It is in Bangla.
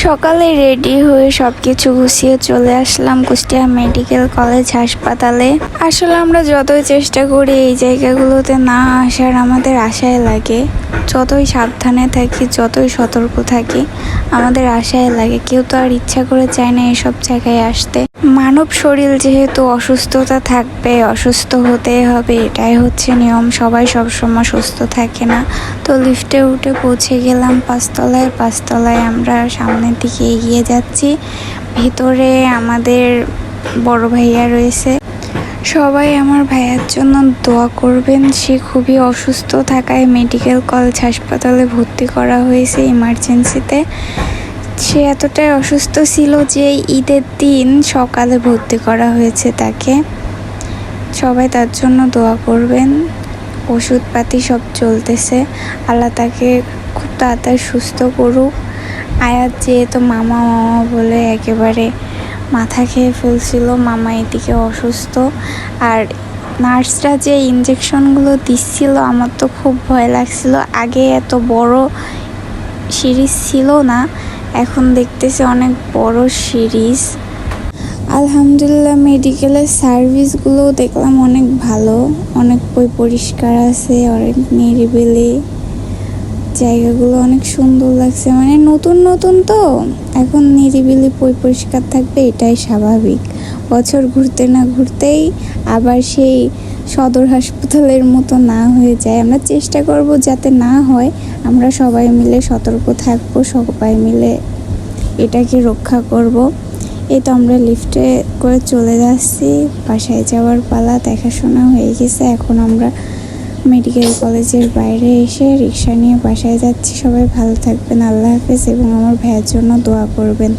সকালে রেডি হয়ে সবকিছু গুছিয়ে চলে আসলাম কুষ্টিয়া মেডিকেল কলেজ হাসপাতালে। আসলে আমরা যতই চেষ্টা করি এই জায়গাগুলোতে না আসার, আমাদের আশায় লাগে। যতই সাবধানে থাকি, যতই সতর্ক থাকি, আমাদের আশায় লাগে। কেউ তো আর ইচ্ছা করে চায় না এসব জায়গায় আসতে। মানব শরীর যেহেতু অসুস্থতা থাকবে, অসুস্থ হতে হবে, এটাই হচ্ছে নিয়ম। সবাই সবসময় সুস্থ থাকে না। তো লিফটে উঠে পৌঁছে গেলাম পাঁচতলায়। পাঁচতলায় আমরা সামনের দিকে এগিয়ে যাচ্ছি। ভিতরে আমাদের বড় ভাইয়া রয়েছে। সবাই আমার ভাইয়ার জন্য দোয়া করবেন। সে খুবই অসুস্থ থাকায় মেডিকেল কলেজ হাসপাতালে ভর্তি করা হয়েছে ইমার্জেন্সিতে। সে এতটাই অসুস্থ ছিল যে ঈদের দিন সকালে ভর্তি করা হয়েছে তাকে। সবাই তার জন্য দোয়া করবেন। ওষুধপাতি সব চলতেছে। আল্লাহ তাকে খুব তাড়াতাড়ি সুস্থ করুক। আয়াত যেহেতু মামা মামা বলে একেবারে মাথা খেয়ে ফেলছিল। মামা এদিকে অসুস্থ। আর নার্সরা যে ইঞ্জেকশনগুলো দিচ্ছিল, আমার তো খুব ভয় লাগছিল। আগে এত বড় সিরিজ ছিল না, এখন দেখতেছি অনেক বড় সিরিজ। আলহামদুলিল্লাহ মেডিকেলের সার্ভিসগুলো দেখলাম অনেক ভালো, অনেক পরিষ্কার আছে, অনেক নিরিবিলি। জায়গাগুলো অনেক সুন্দর লাগছে। মানে নতুন নতুন তো এখন নিরিবিলি পরিষ্কার থাকবে, এটাই স্বাভাবিক। বছর ঘুরতে না ঘুরতেই আবার সেই সদর হাসপাতালের মতো না হয়ে যায়। আমরা চেষ্টা করব যাতে না হয়। আমরা সবাই মিলে সতর্ক থাকবো, সবাই মিলে এটাকে রক্ষা করব। এই তো আমরা লিফটে করে চলে যাচ্ছি। বাসায় যাওয়ার পালা, দেখাশোনা হয়ে গেছে। এখন আমরা মেডিকেল কলেজের বাইরে এসে রিক্সা নিয়ে বাসায় যাচ্ছি। সবাই ভালো থাকবেন, আল্লাহ হাফেজ, এবং আমার ভাইয়ের জন্য দোয়া করবেন।